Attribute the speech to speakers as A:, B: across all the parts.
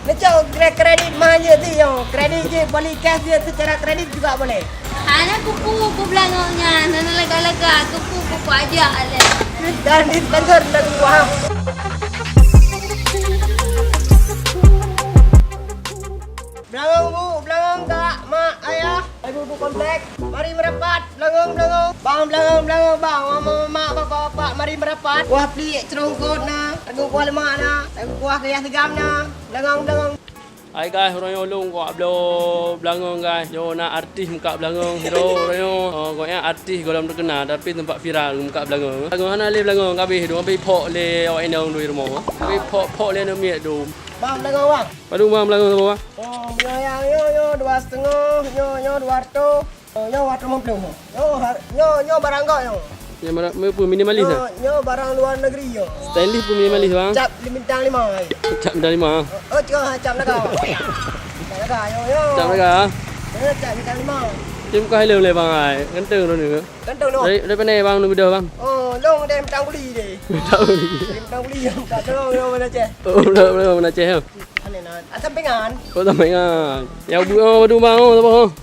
A: Macam kredit mahal je tu yang kredit je boleh cash dia secara kredit juga boleh.
B: Anak kuku belangongnya, nana lega-lega, kuku aja ale.
A: Dan dispenser dah gua. Belangong bu, belangong kak, mak, ayah, ibu komplek, mari merapat, belangong, bang, mama, bapak, mari merapat. Kuah pelik, cerungkut na, teguh kuah lemak na, teguh kuah kaya segam na, belangong.
C: Hai guys, orang yang ulung kau upload Belangong guys. Yo nak artis muka Belangong hero orang yo. Kau yang artis golongan terkenal tapi tempat viral muka Belangong. Belangong mana le Belangong kabeh dong pergi pok le awak endang du rumah. Pergi pok le nak miat du.
A: Bang belangong bang.
C: Padu bang Belangong apa bang?
A: Oh, yang yo 2,5, yo 200. Yo 250. Yo barang kau yo.
C: Yang mana minimalis ah?
A: Yo barang luar negeri yo.
C: Stylish pun minimalis bang.
A: Cap bintang 5.
C: Cap bintang 5.
A: Oh, cap naga. Cap naga yo.
C: Cap naga.
A: Cap bintang 5.
C: Tim kau helm le bang ai. Kenteng tu ni.
A: Kenteng tu.
C: Dari pandai bang nu video bang.
A: Oh, long dia bintang buli dia.
C: Tahu ni.
A: Bintang buli yo. Tak tahu yo mana ceh.
C: Oh, dah mana ceh.
A: Ane na. Asam pengan.
C: Kau tak main kan. Ya bu padu bang oh apa?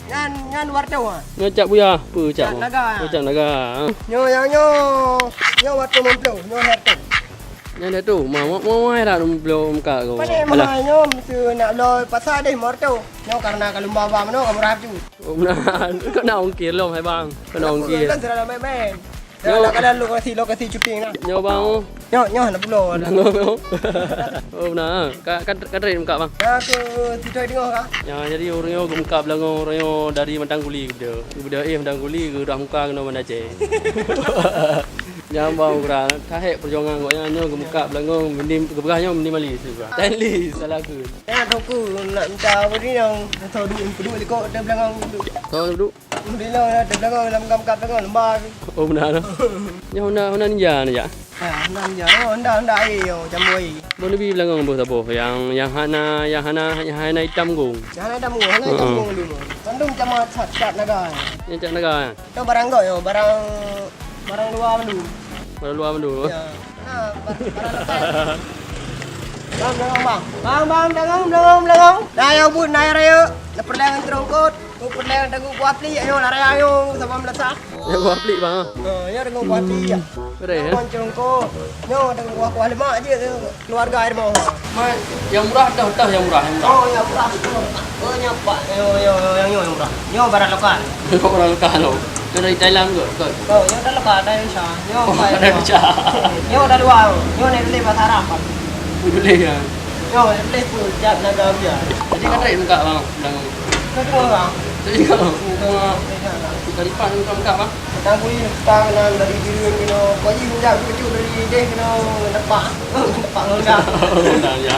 A: Ngan warta wa.
C: Ngecap buya. Apa cap?
A: Naga.
C: Cap naga.
A: Yo warta memplu. Yo hertu.
C: Yang dah tu, mau dah belum kak kau.
A: Mana mahanya mesti nak lo pasal deh morto. Yo karena kalau bawa mano kamu rapi.
C: Oh benar. Kau nak ongkir lom hai bang. Kau nak ongkir.
A: Kan serah main. Kalau kadang lokasi cuti na.
C: Nyo bang.
A: Yo nak pulau.
C: Nyo. Oh benar. Kan rate muka bang.
A: Ya aku tidur tengok kah?
C: Ya jadi orang yo muka belangong orang yo dari Mentang Kuli ke dia. Mentang Kuli ke dah muka kena mana ceh. Jangan bang kurang. Kahek perjuangan kau yang nyo muka belangong minim keberahnya minimalis juga. Stylish salah aku.
A: Ya aku nak minta beri yang tahu dulu kau ada belakang dulu.
C: Kau duduk.
A: Bila ada belakang dalam kamkat belakang lembar.
C: Oh benar. Nya Honda Ninja ni ya.
A: Nan ya, Honda yo jamui.
C: Boleh beli belangong apa sabo yang hana hitam gong.
A: Jangan ada mu, hana jamung dulu. Kandung cuma cat naga.
C: Yang cak naga.
A: Yo barang kau yo, barang luar dulu.
C: Barang luar dulu.
A: Ya. Bang. Dah yang pun naik raya. Lepas dengan terungkut. Lepas dengan tengok buat pli. Ayo lah raya ayo. Sama melasa.
C: Ya buat pelik bang.
A: Ya tengok buat pli.
C: Betul ya.
A: Terungkut. Yo tengok buah lemak je. Keluarga air mau.
C: Yang murah dah yang murah.
A: Oh yang murah. Oh nyapak. Yang murah. Yo barang lokal.
C: Kau orang lokal lo. Kau dari Thailand ke?
A: Oh yo dah lokal dari Indonesia. Yo
C: dari Indonesia.
A: Yo dah luar. Yo naik beli pasar apa?
C: Boleh kan?
A: Yo beli pun jat naga dia.
C: Jadi kan rate muka bang. Belangong.
A: Kau tengok bang.
C: Jadi kalau dari pan muka bang.
A: Tang kuih tangan dari diri kena koji minta cucu dari dia kena dapat enggak.
C: Dah ya.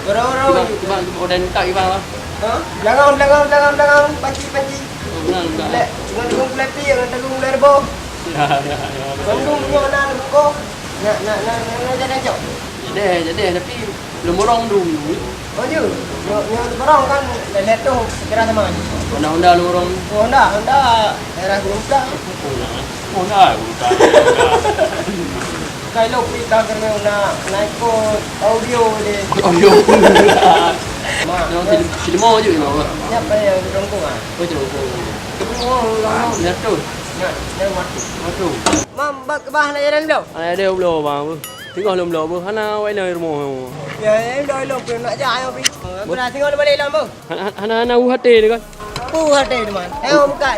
A: Orang-orang
C: Bang order tak bang.
A: ha belakang panci.
C: Oh benar enggak.
A: Lek dengan tunggu flappy dengan tunggu lerbo.
C: Ya.
A: Tunggu nyo na buko. Nak jadi jauh.
C: Jadi tapi belum orang dulu.
A: Oh je. Nyo barang kan lelet tu kira sama.
C: Honda lu orang.
A: Honda daerah Gunung Pla.
C: Honda.
A: Kalau kita kerana naik ko audio dia.
C: Audio. Yang film je ni.
A: Siapa yang rongko ah?
C: Oh tu. Oh, lihat tu.
A: Yang mati.
C: Tu.
A: Mam bak bah nak jalan belum?
C: Ada belum bang? Tengok belum bu. Hana wai nak rumah.
A: Ya em đôi lục nak jaya pi. Bữa nay tengok balik lambu.
C: Hana hati ni kan.
A: Pu hati teman. Ayo muka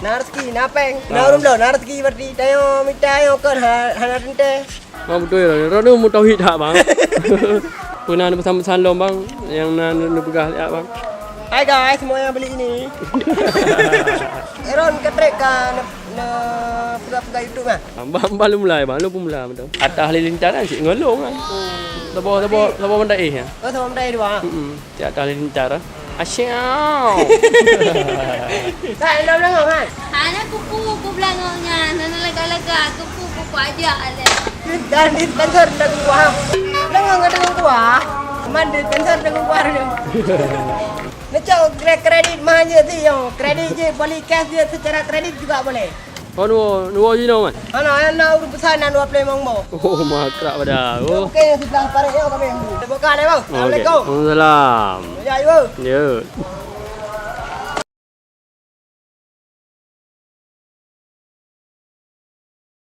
A: narski napeng. Narum lo narski berarti. Tayo mitai okor hana tente.
C: Bang betul lah. Rada mu tauhid tak bang? Pernah ada pesan-pesan lom bang yang nak pegang lihat bang.
A: Hai guys, semua yang beli ini. Eron ketrek kan na pegang YouTube kan.
C: Bang belum mulai bang, lu pun mulai betul. Atas halilintar kan cik ngolong kan. Sabo benda ya.
A: Oh sama mendai dua.
C: Cik atas halilintar. Asyau.
A: Tak belakang kan.
B: Anak kuku belangongnya, nana lega-lega, kuku aja ale.
A: Dan dispenser dah gua. Belakang ada gua. Man dispenser dah gua ni. Macam kredit mahal je tu yang kredit je boleh cash dia secara kredit juga boleh.
C: Kau nuo you know man.
A: Ano, ayan na urut pesanan dua play mong mo.
C: Oh, makrak pada. Oh.
A: Okey, yang sebelah parit yo kami. Buka le bang. Assalamualaikum.
C: Waalaikumsalam.
A: Ya, yo.
C: Ya.